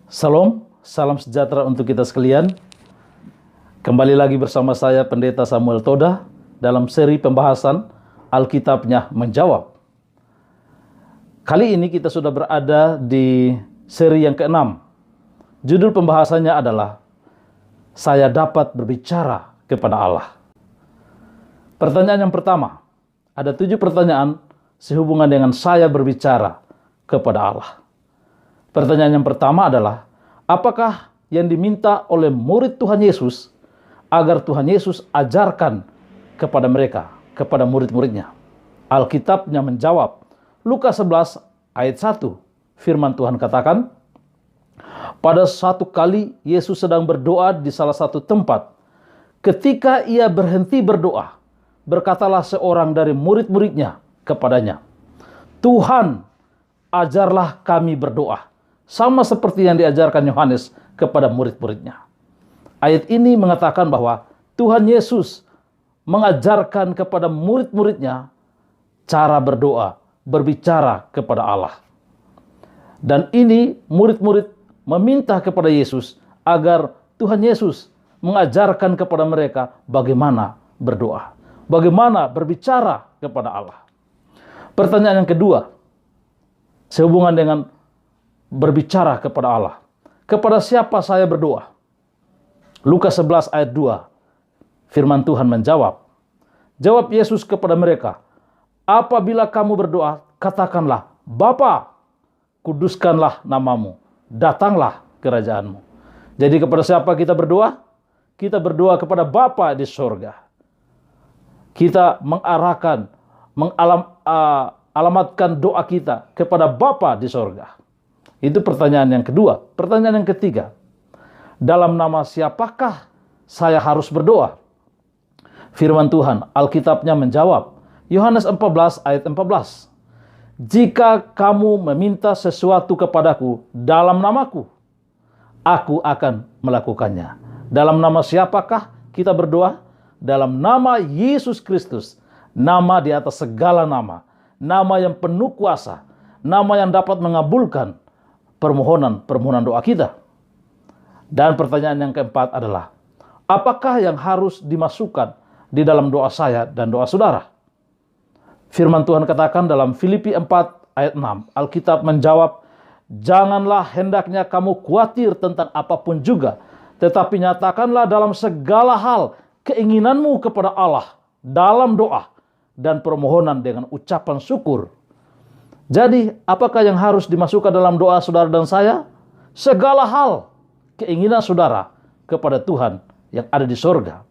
Salam, salam sejahtera untuk kita sekalian. Kembali lagi bersama saya Pendeta Samuel Toda dalam seri pembahasan Alkitabnya Menjawab. Kali ini kita sudah berada di seri yang ke-6. Judul pembahasannya adalah Saya Dapat Berbicara Kepada Allah. Pertanyaan yang pertama, ada 7 pertanyaan sehubungan dengan saya berbicara kepada Allah. Pertanyaan yang pertama adalah, apakah yang diminta oleh murid Tuhan Yesus agar Tuhan Yesus ajarkan kepada mereka, kepada murid-muridnya? Alkitabnya menjawab. Lukas 11 ayat 1, firman Tuhan katakan, pada suatu kali Yesus sedang berdoa di salah satu tempat. Ketika ia berhenti berdoa, berkatalah seorang dari murid-muridnya kepadanya, Tuhan, ajarlah kami berdoa, sama seperti yang diajarkan Yohanes kepada murid-muridnya. Ayat ini mengatakan bahwa Tuhan Yesus mengajarkan kepada murid-muridnya cara berdoa, berbicara kepada Allah. Dan ini murid-murid meminta kepada Yesus agar Tuhan Yesus mengajarkan kepada mereka bagaimana berdoa, bagaimana berbicara kepada Allah. Pertanyaan yang kedua, sehubungan dengan berbicara kepada Allah. Kepada siapa saya berdoa? Lukas 11 ayat 2, firman Tuhan menjawab. Jawab Yesus kepada mereka, apabila kamu berdoa, katakanlah, Bapa, kuduskanlah namamu, datanglah kerajaanmu. Jadi kepada siapa kita berdoa? Kita berdoa kepada Bapa di sorga. Kita mengarahkan, alamatkan doa kita kepada Bapa di sorga. Itu pertanyaan yang kedua. Pertanyaan yang ketiga, dalam nama siapakah saya harus berdoa? Firman Tuhan, Alkitabnya menjawab. Yohanes 14 ayat 14. Jika kamu meminta sesuatu kepadaku dalam namaku, aku akan melakukannya. Dalam nama siapakah kita berdoa? Dalam nama Yesus Kristus, nama di atas segala nama, nama yang penuh kuasa, nama yang dapat mengabulkan permohonan doa kita. Dan pertanyaan yang keempat adalah, apakah yang harus dimasukkan di dalam doa saya dan doa saudara? Firman Tuhan katakan dalam Filipi 4 ayat 6, Alkitab menjawab, janganlah hendaknya kamu khawatir tentang apapun juga, tetapi nyatakanlah dalam segala hal keinginanmu kepada Allah dalam doa dan permohonan dengan ucapan syukur. Jadi, apakah yang harus dimasukkan dalam doa saudara dan saya? Segala hal keinginan saudara kepada Tuhan yang ada di sorga.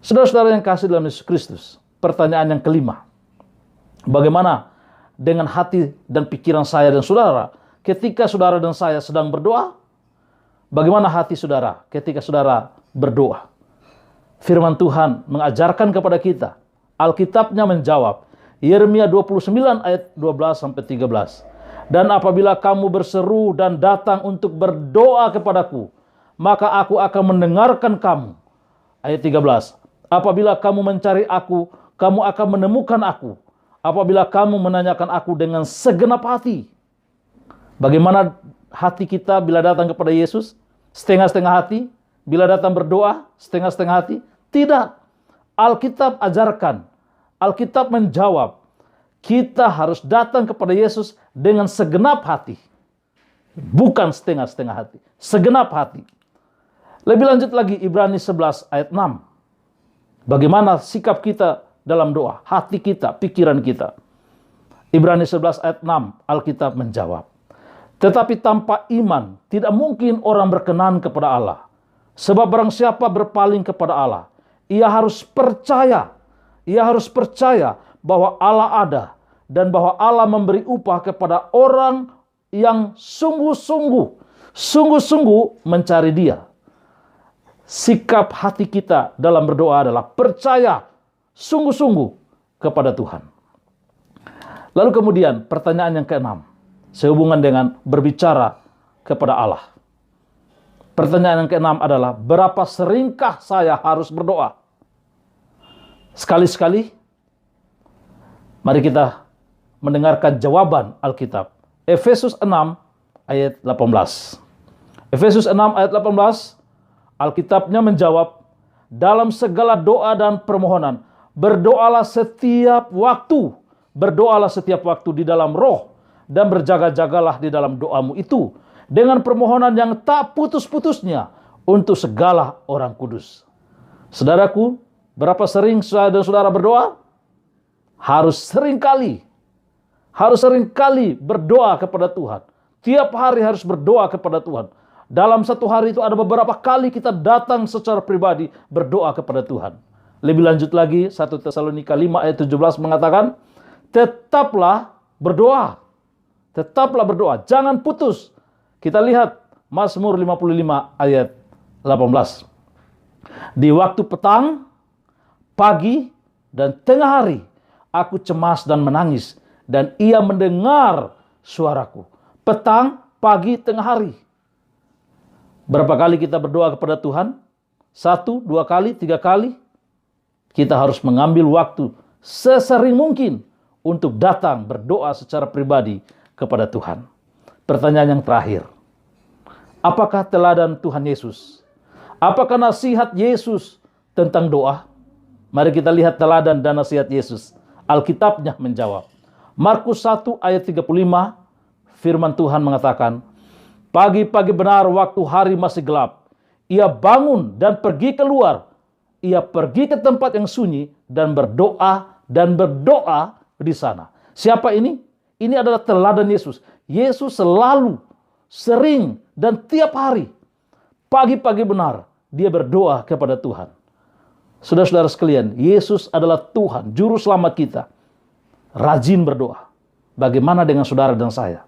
Saudara-saudara yang kasih dalam Yesus Kristus, pertanyaan yang kelima, bagaimana dengan hati dan pikiran saya dan saudara ketika saudara dan saya sedang berdoa? Bagaimana hati saudara ketika saudara berdoa? Firman Tuhan mengajarkan kepada kita, Alkitabnya menjawab, Yeremia 29 ayat 12-13. Dan apabila kamu berseru dan datang untuk berdoa kepadaku, maka aku akan mendengarkan kamu. Ayat 13. Apabila kamu mencari aku, kamu akan menemukan aku. Apabila kamu menanyakan aku dengan segenap hati. Bagaimana hati kita bila datang kepada Yesus? Setengah-setengah hati? Bila datang berdoa? Setengah-setengah hati? Tidak. Alkitab ajarkan. Alkitab menjawab. Kita harus datang kepada Yesus dengan segenap hati. Bukan setengah-setengah hati. Segenap hati. Lebih lanjut lagi Ibrani 11 ayat 6. Bagaimana sikap kita dalam doa? Hati kita, pikiran kita. Ibrani 11 ayat 6. Alkitab menjawab. Tetapi tanpa iman tidak mungkin orang berkenan kepada Allah. Sebab barang siapa berpaling kepada Allah, ia harus percaya. Ia harus percaya bahwa Allah ada dan bahwa Allah memberi upah kepada orang yang sungguh-sungguh mencari Dia. Sikap hati kita dalam berdoa adalah percaya sungguh-sungguh kepada Tuhan. Lalu kemudian pertanyaan yang keenam, sehubungan dengan berbicara kepada Allah. Pertanyaan yang keenam adalah, berapa seringkah saya harus berdoa? Sekali-sekali? Mari kita mendengarkan jawaban Alkitab. Efesus 6 ayat 18. Efesus 6 ayat 18, Alkitabnya menjawab, dalam segala doa dan permohonan, berdoalah setiap waktu. Berdoalah setiap waktu di dalam roh, dan berjaga-jagalah di dalam doamu itu, dengan permohonan yang tak putus-putusnya untuk segala orang kudus. Saudaraku, berapa sering saya dan saudara berdoa? Harus sering kali berdoa kepada Tuhan. Tiap hari harus berdoa kepada Tuhan. Dalam satu hari itu ada beberapa kali kita datang secara pribadi berdoa kepada Tuhan. Lebih lanjut lagi, 1 Tesalonika 5 ayat 17 mengatakan, tetaplah berdoa. Tetaplah berdoa, jangan putus. Kita lihat Mazmur 55 ayat 18. Di waktu petang, pagi, dan tengah hari, aku cemas dan menangis, dan ia mendengar suaraku. Petang, pagi, tengah hari. Berapa kali kita berdoa kepada Tuhan? 1, 2 kali, 3 kali? Kita harus mengambil waktu sesering mungkin untuk datang berdoa secara pribadi kepada Tuhan. Pertanyaan yang terakhir, apakah teladan Tuhan Yesus? Apakah nasihat Yesus tentang doa? Mari kita lihat teladan dan nasihat Yesus. Alkitabnya menjawab. Markus 1 ayat 35, firman Tuhan mengatakan, pagi-pagi benar waktu hari masih gelap, ia bangun dan pergi keluar. Ia pergi ke tempat yang sunyi dan berdoa di sana. Siapa ini? Ini adalah teladan Yesus. Yesus selalu, sering, dan tiap hari, pagi-pagi benar, dia berdoa kepada Tuhan. Saudara-saudara sekalian, Yesus adalah Tuhan, Juru Selamat kita. Rajin berdoa. Bagaimana dengan saudara dan saya?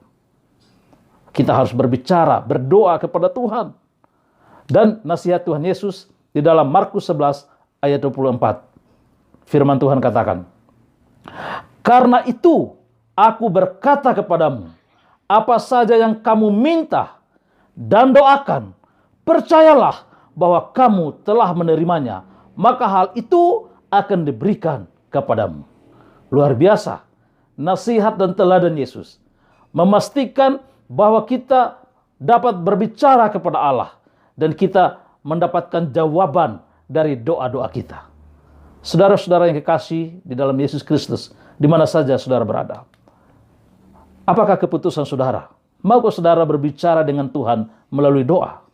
Kita harus berbicara, berdoa kepada Tuhan. Dan nasihat Tuhan Yesus di dalam Markus 11 ayat 24. Firman Tuhan katakan, karena itu aku berkata kepadamu, apa saja yang kamu minta dan doakan, percayalah bahwa kamu telah menerimanya, maka hal itu akan diberikan kepadamu. Luar biasa nasihat dan teladan Yesus. Memastikan bahwa kita dapat berbicara kepada Allah dan kita mendapatkan jawaban dari doa-doa kita. Saudara-saudara yang kekasih di dalam Yesus Kristus, di mana saja saudara berada. Apakah keputusan saudara? Maukah saudara berbicara dengan Tuhan melalui doa?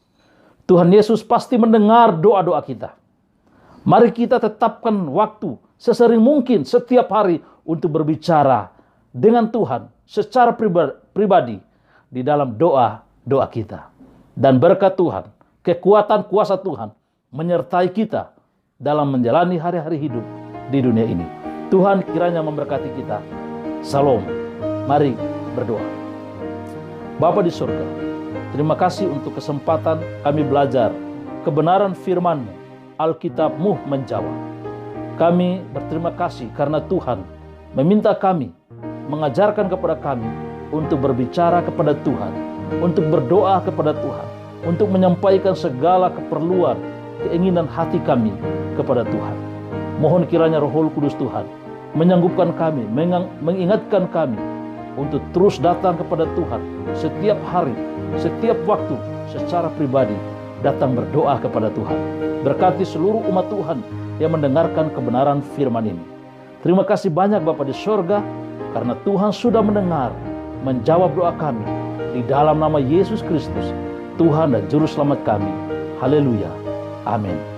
Tuhan Yesus pasti mendengar doa-doa kita. Mari kita tetapkan waktu sesering mungkin setiap hari untuk berbicara dengan Tuhan secara pribadi di dalam doa-doa kita. Dan berkat Tuhan, kekuatan kuasa Tuhan menyertai kita dalam menjalani hari-hari hidup di dunia ini. Tuhan kiranya memberkati kita. Salam. Mari berdoa. Bapa di surga, terima kasih untuk kesempatan kami belajar kebenaran firman-Mu. Alkitab-Mu menjawab. Kami berterima kasih karena Tuhan meminta kami, mengajarkan kepada kami untuk berbicara kepada Tuhan, untuk berdoa kepada Tuhan, untuk menyampaikan segala keperluan, keinginan hati kami kepada Tuhan. Mohon kiranya Roh Kudus Tuhan menyanggupkan kami, mengingatkan kami untuk terus datang kepada Tuhan setiap hari, setiap waktu, secara pribadi, datang berdoa kepada Tuhan. Berkati seluruh umat Tuhan yang mendengarkan kebenaran firman ini. Terima kasih banyak Bapa di sorga, karena Tuhan sudah mendengar, menjawab doa kami. Di dalam nama Yesus Kristus, Tuhan dan Juru Selamat kami. Haleluya. Amin.